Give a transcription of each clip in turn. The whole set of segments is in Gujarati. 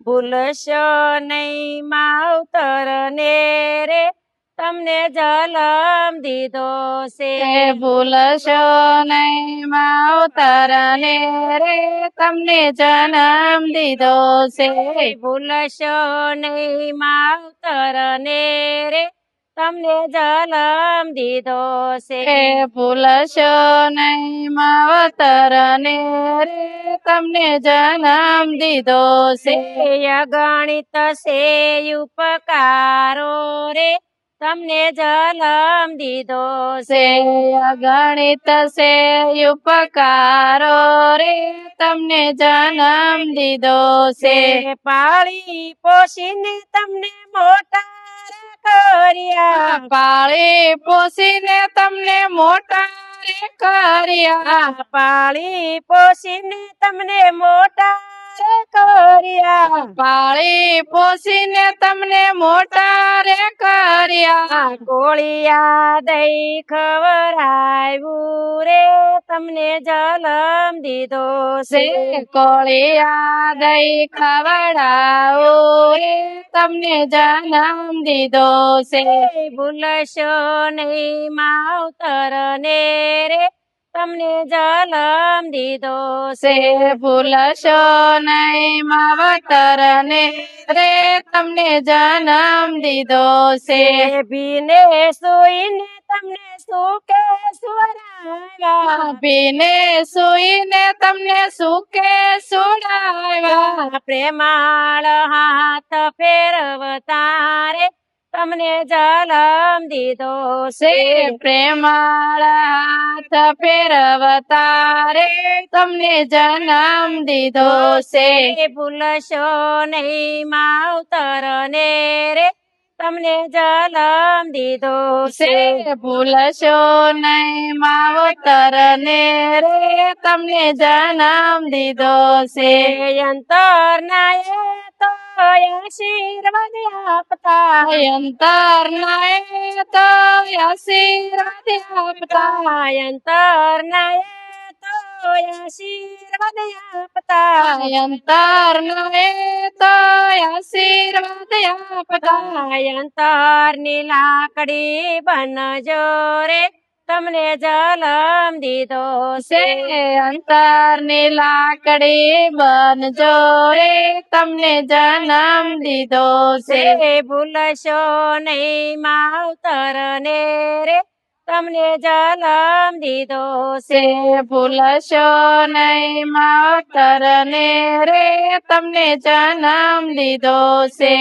ભૂલશો નહીં માવતર ને રે તમને જલમ દીધો છે. ભૂલશો નહીં માવતર ને રે તમને જન્મ દીધો છે. ભૂલશો નહીં માવતર ને રે તમને જલમ દીધો છે. ભૂલશો નહીં માવતર ને રે તમને જન્મ દીધો છે. અગણિત છે ઉપકારો રે તમને જલમ દીધો છે. અગણિત છે ઉપકારો રે તમને જન્મ દીધો છે. પાળી પોષીને તમને મોટા કર્યા. પાળી પોષીને તમને મોટા કર્યા. પાળી પોષીને તમને મોટા કર્યા. પાળી પોષીને તમને મોટા કર્યા. કોળિયા દઈ ખવરાવ્યું રે તમને જલમ દીધો છે. કોળિયા દઈ ખવડાવો રે તમને જન્મ દીધો છે. ભૂલશો નહીં માવતર ને રે તમને જલમ દીધો છે. ભૂલશો નહીં માવતર ને રે તમને જન્મ દીધો છે. ભીને સુઈને તમને સુકે સુવરાવ્યા. ભીને સુઈને તમને સુકે સુડાવ્યા. પ્રેમાળ હાથ ફેરવતા રે તમને જલમ દીધો છે. પ્રેમાળ હાથ ફેરવતા રે તમને જન્મ દીધો છે. ભૂલશો નહીં માવતર ને રે તમને જલમ દીધો છે. ભૂલશો નહીં માવતર ને રે તમને જન્મ દીધો છે. અંતર ના તો આશીર્વાદ આપતા. અંતર નાય તો આશીર્વાદ આપતા. અંતર ના તો આશીર્વાદ આપતા. અંતર નાય તો આશીર્વાદ આપતા. અંતર ની લાકડી બનજો રે તમને જલમ દીધો છે. અંતર ની લાકડી બનજો રે તમને જન્મ દીધો છે. ભૂલશો નહીં માવતર ને રે તમને જલમ દીધો છે. ભૂલશો નહીં માવતર ને રે તમને જન્મ દીધો છે.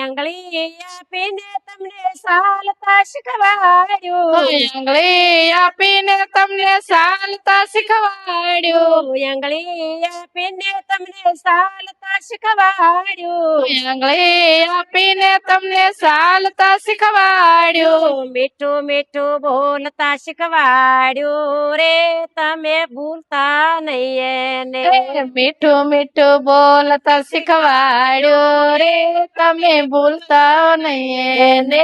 આંગળી આપીને તમને ચાલતા શીખવાડ્યું. આંગળી આપીને તમને ચાલતા શીખવાડ્યું. આંગળી આપીને તમને ચાલતા શીખવાડ્યું. આંગળી આપીને તમને ચાલતા શીખવાડ્યું. મીઠું મીઠું બોલતા શીખવાડ્યું રે તમે ભૂલતા નહીં ને. મીઠું મીઠું બોલતા શીખવાડ્યું રે તમે ભૂલતા નહીં ને.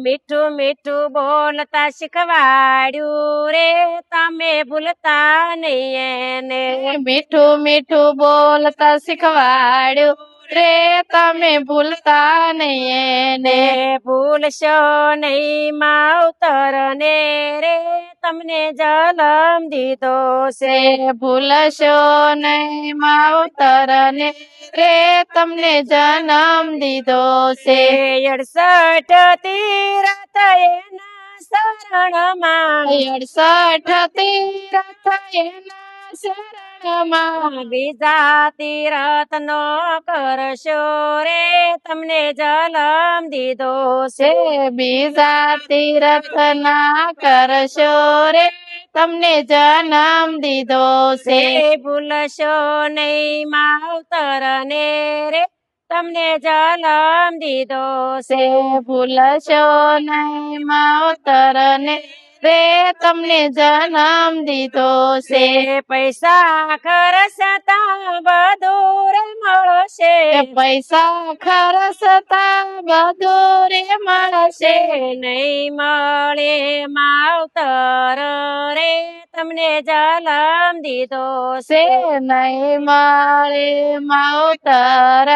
મીઠું મીઠું બોલતા શીખવાડ્યું રે તમે ભૂલતા નહીં ને. મીઠું મીઠું બોલતા શીખવાડ્યું રે તમે ભૂલતા નહીં ને. ભૂલશો નહીં માવતર ને રે તમને જલમ દીધો છે. ભૂલશો નહીં માવતર ને રે તમને જન્મ દીધો છે. 68 તીરથ એના શરણમાં. 68 તીરથ એના શરણમાં. બીજા તીરથ નો કરશો રે તમને જલમ દીધો છે. બીજા તીરથ ના કરશો રે તમને જન્મ દીધો છે. ભૂલશો નહીં માવતર ને રે તમને જલમ દીધો છે. ભૂલશો નહીં માવતર ને રે તમને જન્મ દીધો છે. પૈસા ખર્ચતા બધું રે મળશે. મળશે કે પૈસા ખર્ચતા બધું રે મળશે નહીં મળે માવતર રે તમને જલમ દીધો છે નહીં મળે માવતર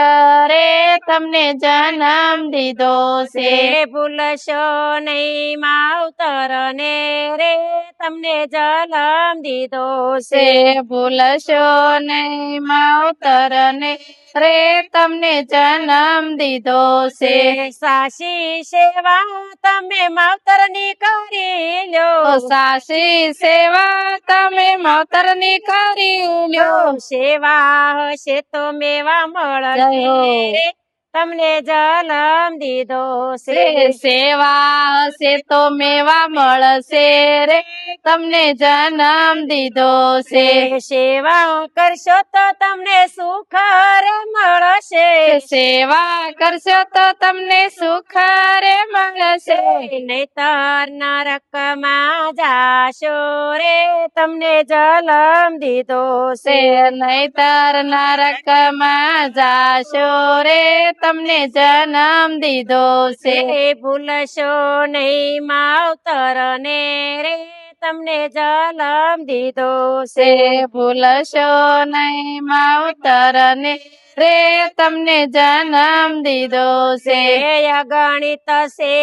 રે તમને જન્મ દીધો છે ભૂલશો નહીં માવતર ને રે તમને જલમ દીધો છે ભૂલશો નહીં માવતર ને રે તમને જન્મ દીધો છે સાસી સેવા તમે માવતર ની કરી તો લ્યો સાસી સેવા તમે માવતરની કરી લ્યો સેવા હશે તો મેવા જય હો. મળશે તમને જલમ દીધો રે છે સેવા હશે તો મેવા મળશે રે તમને જન્મ દીધો છે સેવા કરશો તો તમને સુખ રે મળશે સેવા કરશો તો તમને સુખ રે મળશે નહીતર નરકમાં જાશો રે તમને જલમ દીધો છે છે નહીતર નરકમાં જાશો રે તમને જન્મ દીધો છે ભૂલશો નહીં માવતર ને રે તમને જલમ દીધો છે ભૂલશો નહીં માવતર ને રે તમને જન્મ દીધો છે અગણિત છે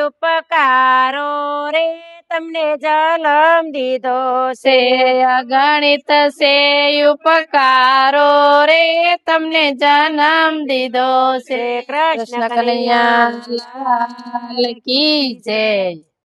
ઉપકારો રે તમને જલમ દીધો છે અગણિત છે ઉપકારો રે તમને જન્મ દીધો છે કૃષ્ણ કૃષ્ણ કનૈયા લાલ કી જય